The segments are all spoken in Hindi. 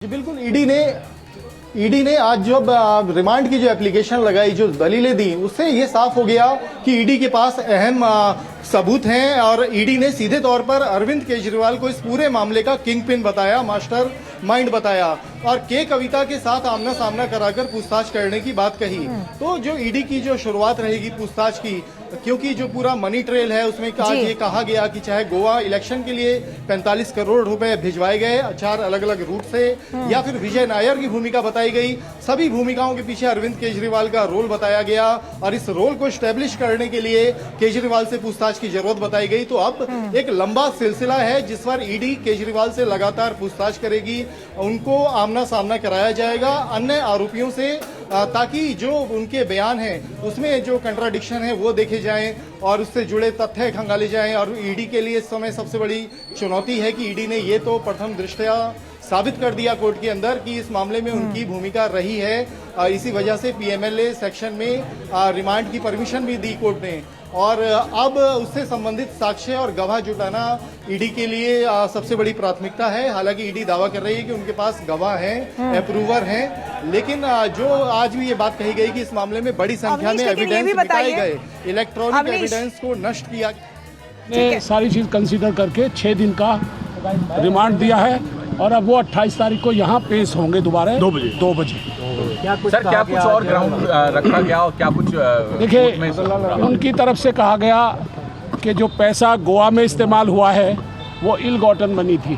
जी बिल्कुल। ईडी ने आज जो रिमांड की जो एप्लीकेशन लगाई, जो दलीलें दी, उससे ये साफ हो गया कि ईडी के पास अहम सबूत हैं और ईडी ने सीधे तौर पर अरविंद केजरीवाल को इस पूरे मामले का किंग पिन बताया, मास्टर माइंड बताया और के कविता के साथ आमना सामना कराकर पूछताछ करने की बात कही। तो जो ईडी की जो शुरुआत रहेगी पूछताछ की, क्योंकि जो पूरा मनी ट्रेल है उसमें आज ये कहा गया कि चाहे गोवा इलेक्शन के लिए 45 करोड़ रुपए भिजवाए गए 4 अलग अलग रूट से, या फिर विजय नायर की भूमिका बताई गई, सभी भूमिकाओं के पीछे अरविंद केजरीवाल का रोल बताया गया और इस रोल को स्टैब्लिश करने के लिए केजरीवाल से पूछताछ की जरूरत बताई गई। तो अब एक लंबा सिलसिला है जिस पर ईडी केजरीवाल से लगातार पूछताछ करेगी, उनको आमना सामना कराया जाएगा अन्य आरोपियों से, ताकि जो उनके बयान हैं उसमें जो कंट्राडिक्शन है वो देखे जाएं और उससे जुड़े तथ्य खंगाले जाएं। और ईडी के लिए इस समय सबसे बड़ी चुनौती है कि ईडी ने ये तो प्रथम दृष्टया साबित कर दिया कोर्ट के अंदर कि इस मामले में उनकी भूमिका रही है। इसी वजह से पीएमएलए सेक्शन में रिमांड की परमिशन भी दी कोर्ट ने और अब उससे संबंधित साक्ष्य और गवाह जुटाना ईडी के लिए सबसे बड़ी प्राथमिकता है। हालांकि ईडी दावा कर रही है कि उनके पास गवाह हैं, अप्रूवर हैं, लेकिन जो आज भी ये बात कही गई कि इस मामले में बड़ी संख्या में एविडेंस मिटाए गए, इलेक्ट्रॉनिक एविडेंस को नष्ट किया। सारी चीज कंसीडर करके 6 दिन का रिमांड दिया है और अब वो 28 तारीख को यहाँ पेश होंगे दोबारा 2 बजे। सर क्या कुछ और ग्राउंड रखा गया और क्या कुछ देखिए, उनकी तरफ से कहा गया कि जो पैसा गोवा में इस्तेमाल हुआ है वो इल गॉटन मनी थी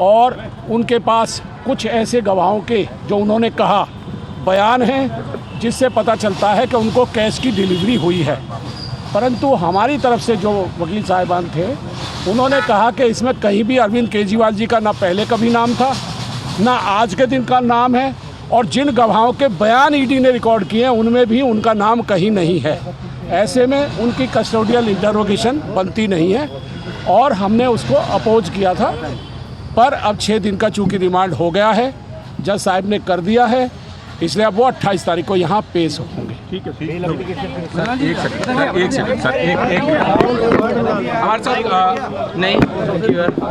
और उनके पास कुछ ऐसे गवाहों के जो उन्होंने कहा बयान हैं जिससे पता चलता है कि उनको कैश की डिलीवरी हुई है। परंतु हमारी तरफ से जो वकील साहिबान थे उन्होंने कहा कि इसमें कहीं भी अरविंद केजरीवाल जी का ना पहले कभी नाम था ना आज के दिन का नाम है और जिन गवाहों के बयान ईडी ने रिकॉर्ड किए हैं उनमें भी उनका नाम कहीं नहीं है। ऐसे में उनकी कस्टोडियल इंटरोगेशन बनती नहीं है और हमने उसको अपोज किया था। पर अब 6 दिन का चूंकि रिमांड हो गया है, जज साहब ने कर दिया है, इसलिए अब वो 28 तारीख को यहाँ पेश होंगे। ठीक है, एक सेकंड सर, एक हमारे साथ नहीं।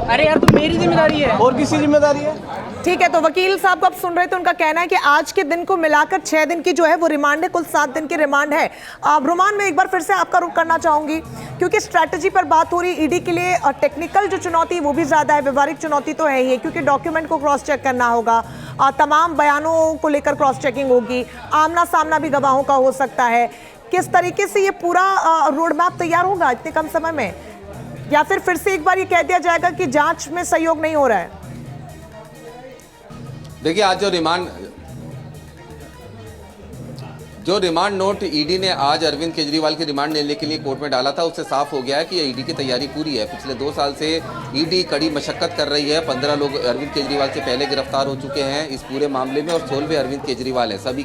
अरे यार तो मेरी जिम्मेदारी है और किसी जिम्मेदारी है। ठीक है, तो वकील साहब को आप सुन रहे थे, उनका कहना है कि आज के दिन को मिलाकर 6 दिन की जो है वो रिमांड है, कुल 7 दिन की रिमांड है। रुमान, में एक बार फिर से आपका रुख करना चाहूंगी क्योंकि स्ट्रैटेजी पर बात हो रही, ईडी के लिए टेक्निकल जो चुनौती वो भी ज्यादा है, व्यवहारिक चुनौती तो है ही, क्योंकि डॉक्यूमेंट को क्रॉस चेक करना होगा, तमाम बयानों को लेकर क्रॉस चेकिंग होगी, आमना सामना भी गवाहों का हो सकता है। किस तरीके से ये पूरा रोड मैप तैयार होगा इतने कम समय में, या फिर से एक बार ये कह दिया जाएगा कि जांच में सहयोग नहीं हो रहा है? देखिए, आज जो रिमांड नोट ईडी ने आज अरविंद केजरीवाल की रिमांड लेने के लिए कोर्ट में डाला था, उससे साफ हो गया है कि ईडी की तैयारी पूरी है। पिछले 2 साल से ईडी कड़ी मशक्कत कर रही है। 15 लोग अरविंद केजरीवाल से पहले गिरफ्तार हो चुके हैं इस पूरे मामले में और 16वें अरविंद केजरीवाल है। सभी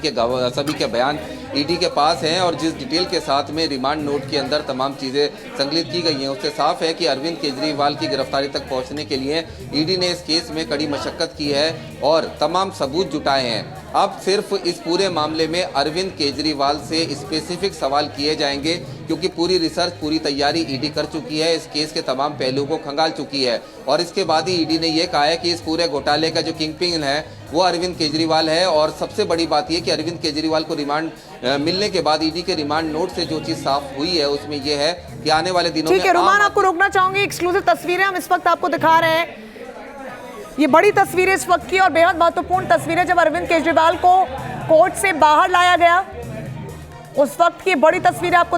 के बयान ईडी के पास हैं और जिस डिटेल के साथ में रिमांड नोट के अंदर तमाम चीज़ें संकलित की गई हैं, उससे साफ है कि अरविंद केजरीवाल की गिरफ्तारी तक पहुँचने के लिए ईडी ने इस केस में कड़ी मशक्कत की है और तमाम सबूत जुटाए हैं। अब सिर्फ इस पूरे मामले में अरविंद केजरीवाल से स्पेसिफिक सवाल किए जाएंगे क्योंकि पूरी रिसर्च, पूरी तैयारी ईडी कर चुकी है, इस केस के तमाम पहलुओं को खंगाल चुकी है और इसके बाद ही ईडी ने यह कहा है कि इस पूरे घोटाले का जो किंग पिन है वो अरविंद केजरीवाल है। और सबसे बड़ी बात यह कि अरविंद केजरीवाल को रिमांड मिलने के बाद ईडी के रिमांड नोट से जो चीज साफ हुई है उसमें यह है कि आने वाले दिनों में। ठीक है रुमान, आपको रोकना चाहूंगी, एक्सक्लूसिव तस्वीरें हम इस वक्त आपको दिखा रहे हैं। ये बड़ी तस्वीरें इस वक्त की और बेहद महत्वपूर्ण तस्वीरें जब अरविंद केजरीवाल को कोर्ट से बाहर लाया गया, उस वक्त की बड़ी तस्वीरें आपको